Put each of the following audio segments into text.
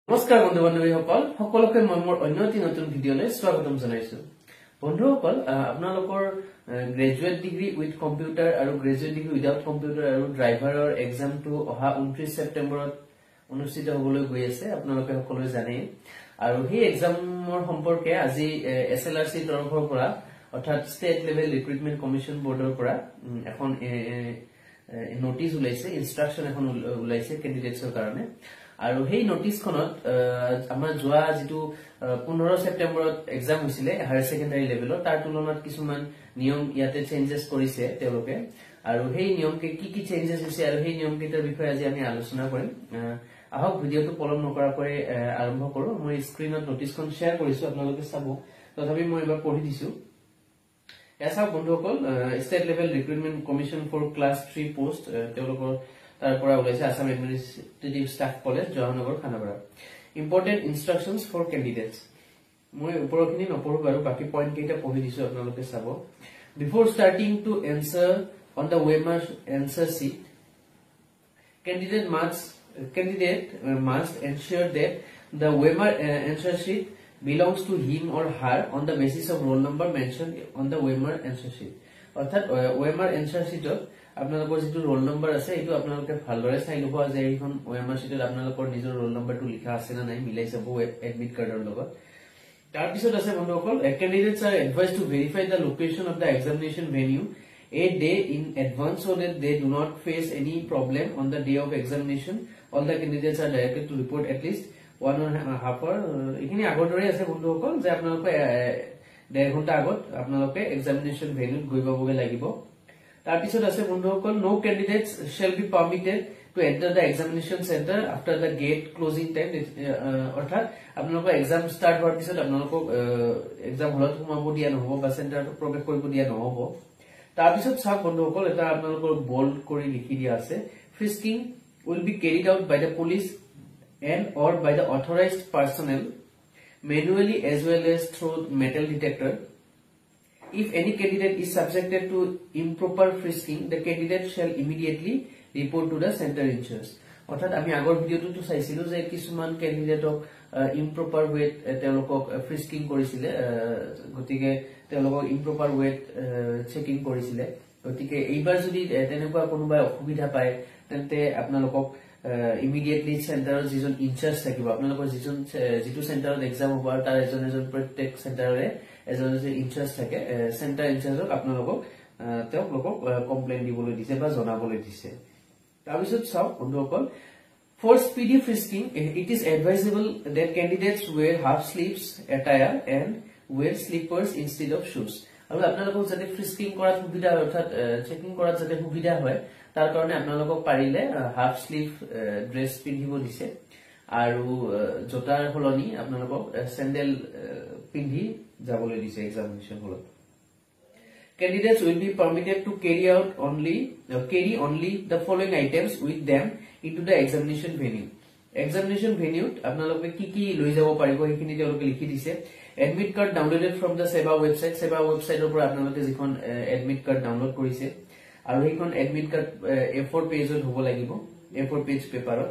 নমস্কাৰ বন্ধু বান্ধৱীসকল সকলোকে মই মোৰ অন্য এটি নতুন ভিডিঅলৈ স্বাগতম জনাইছো বন্ধুসকল আপোনালোকৰ গ্ৰেজুৱেট ডিগ্ৰী উইথ কম্পিউটাৰ আৰু গ্ৰেজুৱেট ডিগ্ৰী উইদাউট কম্পিউটাৰ আৰু ড্ৰাইভাৰৰ এক্সামটো অহা 29 ছেপ্টেম্বৰত অনুষ্ঠিত হ'বলৈ গৈ আছে আপোনালোকে সকলোৱে জানে আৰু সেই এক্সামৰ সম্পৰ্কে আজি এছএলআৰসি তৰফৰ পৰা অৰ্থাৎ ষ্টেট লেভেল ৰিক্ৰুটমেন্ট কমিশন বৰ্ডৰ পৰা এখন নোটিছ ওলাইছে ইনষ্ট্ৰাকচন এখন ওলাইছে কেণ্ডিডেটছৰ কাৰণে আৰু সেই নোটিছখনত আমাৰ যোৱা যেটো 15 ছেপ্টেম্বৰত এক্সাম হৈছিলে হায়াৰ সেকেন্ডাৰী লেভেলৰ তাৰ তুলনাত কিছুমান নিয়ম ইয়াতে চেঞ্জেস কৰিছে তেওঁলোকে আৰু সেই নিয়মকে কি চেঞ্জেস হৈছে আৰু সেই নিয়মকেইটাৰ বিষয়ে আজি আমি আলোচনা কৰিম আহক ভিডিঅটো পলম নকৰাকৈ আৰম্ভ কৰো মই স্ক্ৰিনত নোটিছখন শেয়াৰ কৰিছো আপোনালোকে চাব তথাপি মই এবাৰ পঢ়ি দিছো এছা বন্ধুসকল state level recruitment commission for class 3 post তেওঁলোকৰ তাৰপৰা ওলাইছে Assam administrative staff college Jawaharnagar Khanapara important instructions for candidates মই ওপৰখিনি নপঢ়ো বাৰু বাকি পইণ্ট কেইটা পঢ়ি দিছো আপোনালোকে চাব before starting to answer on the OMR answer sheet candidate must ensure that the OMR answer sheet belongs to him or her on the basis of roll number mentioned on the OMR answer sheet অর্থাৎ OMR answer sheet আপোনালোকৰ যেটো roll number আছে এটো আপোনালোকে ভালদৰে চাই লব যে এইখন OMR sheet আপোনালোকৰ নিজৰ roll number টো লিখা আছে না নাই মিলাই চাব এডমিট কাৰ্ডৰ লগত তাৰ পিছত আছে বন্ধুসকল candidates are advised to verify the location of the examination venue a day in advance so that they do not face any problem on the day of examination all the candidates are directed to report at least 1.5 hour এখিনি আগৰদৰে আছে বন্ধুসকল যে আপোনালোকে 1.5 ঘণ্টা আগত আপোনালোকে examination ভেন্যুত গৈ পাবগে লাগিব তাৰ পিছত আছে বন্ধুসকল no candidates shall be permitted to enter the examination center after the gate closing time অৰ্থাৎ আপোনালোকৰ এক্সাম ষ্টাৰ্ট হোৱাৰ পিছত আপোনালোকক এক্সাম হলত সোমাব দিয়া নহব বা চেণ্টাৰত প্ৰৱেশ কৰিব দিয়া নহব তাৰ পিছত সব বন্ধুসকল এটা আপোনালোকৰ বোল্ড কৰি লিখি দিয়া আছে frisking will be carried out by the police and or by the authorized personnel manually as well as through metal detector if any candidate is subjected to improper frisking the candidate shall immediately report to the center in charge অর্থাৎ আমি আগৰ ভিডিওটো চাইছিলো যে কিছুমান ক্যান্ডিডেটক improper ওয়েত তেওঁলোকক frisking কৰিছিলে গতিকে তেওঁলোকক ইমপ্ৰপাৰ ওয়েত চেকিং কৰিছিলে গতিকে এইবাৰ যদি তেনেকুৱা কোনোবা অসুবিধা পায় তেন্তে আপোনালোকক ইমিডিয়েটলি সেন্টাৰৰ যিজন ইনচাৰ্জ থাকিব আপোনালোকৰ যিটো সেন্টাৰত এক্সাম হ'ব তাৰ এজন প্ৰত্যেক সেন্টাৰৰে এজন ইনচাৰ্জ থাকে সেন্টাৰ ইনচাৰ্জক আপোনালোকক তেওঁলোকক কমপ্লেইন দিবলৈ দিছে বা জনাবলৈ দিছে তাৰ পিছত সব বন্ধুসকল for speedy frisking it is advisable that candidates wear half sleeves attire and wear slippers instead of shoes আৰু আপোনালোকক যদি ফ্ৰিস্কিং কৰাত সুবিধা অৰ্থাৎ চেকিং কৰাত যদি সুবিধা হয় তাৰ কাৰণে আপোনালোকক পাৰিলে হাফ স্লিভ ড্ৰেছ পিন্ধিব দিছে আৰু জোতাৰ হলনি আপোনালোকক স্যান্ডেল পিন্ধি যাবলৈ দিছে এক্সামিনেশন হলত Candidates will be permitted to carry only the following items with them into the examination venue. Examination venue আপোনালোকে কি লৈ যাব পাৰিব এইখিনি তেওঁলোকে লিখি দিছে admit card downloaded from the seva websiteৰ পৰা আপোনালোকে যিখন admit card download কৰিছে আৰু এইখন admit card A4 পেজত হ'ব লাগিব A4 পেজ পেপাৰত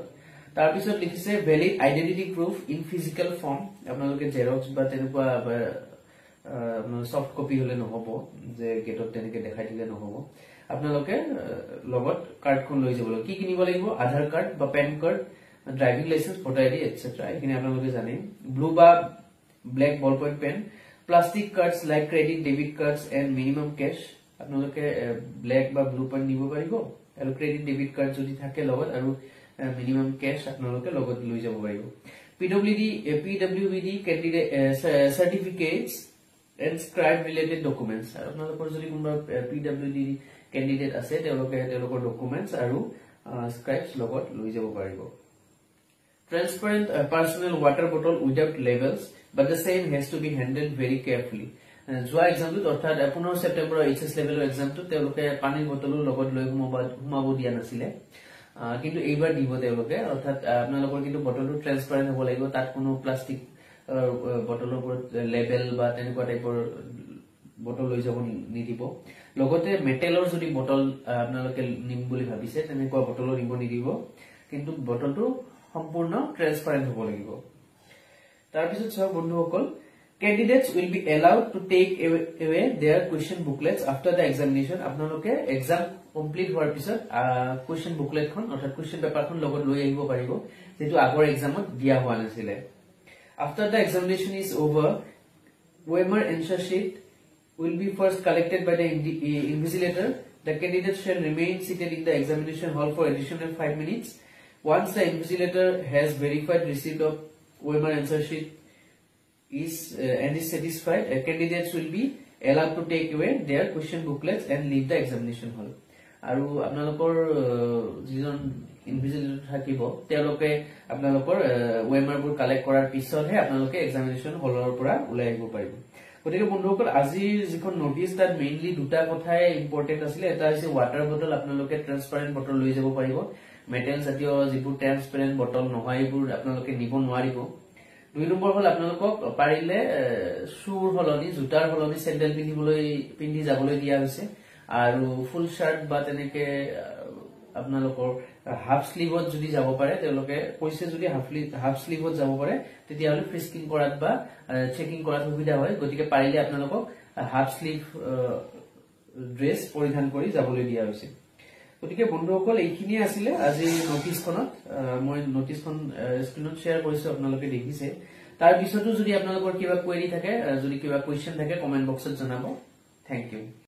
তাৰ পিছত লিখিছে valid identity proof in physical form আপোনালোকে জেৰক্স বা তেনেকুৱা সফট কপি হলে নহব যে গেটত তেনেকে দেখাই দিলে নহব আপোনালোকে লগত কাৰ্ডখন লৈ যাব কি কিনিব লাগিব আধাৰ কাৰ্ড বা PAN card driving licence voter ID etcetera এখিনি আপোনালোকে জানে ব্লু বা black ball point pen plastic cards like credit debit cards and minimum cash আপোনালোকে ব্ল্যাক বা ব্লু পেন নিব পাৰিব আৰু ক্ৰেডিট ডেবিট কাৰ্ড যদি থাকে লগত আৰু মিনিমাম ক্যাশ আপোনালোকে লগত লৈ যাব পাৰিব PWD candidate certificates and scribe related documents আপোনালোকৰ যদি কোনবা PWD candidate আছে তেওঁলোকৰ documents আৰু scribes লগত লৈ যাব পাৰিব transparent personal water bottle without labels but the same has to be handled very carefully যোৱা এক্সামটো অৰ্থাৎ 15 ছেপ্টেম্বৰ এইচএস লেভেলৰ এক্সামটো তেওঁলোকে পানীৰ বটলৰ লগত লৈ ঘুমাব দিয়া নাছিলে কিন্তু এইবাৰ দিব তেওঁলোকে অৰ্থাৎ আপোনালোকৰ কিন্তু বটলটো ট্ৰান্সপাৰেন্ট হ'ব লাগিব তাত কোনো প্লাষ্টিক বটলৰ ওপৰত লেবেল বা তেনেকুৱা টাইপৰ বটল লৈ যাব নিদিব লগতে মেটেলৰ যদি বটল আপোনালোকে নিম বুলি ভাবিছে তেনেকুৱা বটলৰ নিব নিদিব কিন্তু বটলটো সম্পূৰ্ণ ট্ৰান্সপাৰেন্ট হ'ব লাগিব তাৰ পিছত সব বন্ধুসকল candidates will be allowed to take away their question booklets after the examination আপোনালোকে exam complete হোৱাৰ পিছত question booklet খন অৰ্থাৎ question paper খন লগত লৈ আহিব পাৰিব যেটো আগৰ examত দিয়া হোৱা নাছিলে after the examination is over OMR answer sheet will be first collected by the invigilator the candidate shall remain seated in the examination hall for additional 5 minutes once the invigilator has verified receipt of OMR answer sheet and is satisfied candidates will be allowed to take away their question booklets and leave the examination hall আৰু আপোনালোকৰ যিজন invigilator থাকিব তেওঁলোকে আপোনালোকৰ OMR বোৰ collect কৰাৰ পিছতহে আপোনালোকে এক্সামিনেশন হলৰ পৰা ওলাই আহিব পাৰিব গতিকে বন্ধুসকল আজি যিখন নোটিছ তাত মেইনলি দুটা কথাই ইম্পৰ্টেন্ট আছিল এটা হৈছে ওয়াটাৰ বটল আপোনালোকে ট্ৰান্সপাৰেন্ট বটল লৈ যাব পাৰিব মেটেল জাতীয় যিবোৰ ট্ৰান্সপাৰেন্ট বটল নহয় এইবোৰ আপোনালোকে নিব নোৱাৰিব দুই নম্বৰ হল আপোনালোকক পাৰিলে শুৰ হলনি জোতাৰ হলনি স্যান্ডেল পিন্ধি যাবলৈ দিয়া হৈছে আৰু ফুল শাৰ্ট বা তেনেকে আপোনালোকৰ হাফ স্লিভত যদি যাব পাৰে তেওঁলোকে কৈছে যদি হাফ স্লিভত যাব পাৰে তেতিয়া হলে ফ্ৰিস্কিং কৰাত বা চেকিং কৰাত সুবিধা হয় গতিকে পাৰিলে আপোনালোকক হাফ স্লিভ ড্ৰেছ পৰিধান কৰি যাবলৈ দিয়া হৈছে গতিকে বন্ধুসকল এইখিনি আছিল আজি নোটিছখনত মই নোটিছখন স্ক্ৰিনত শেয়াৰ কৰিছো আপোনালোকে দেখিছে তাৰ পিছতো যদি আপোনালোকৰ কিবা কোৱেৰি থাকে যদি কিবা কোৱেশ্চন থাকে কমেন্ট বক্সত জনাব থ্যাংক ইউ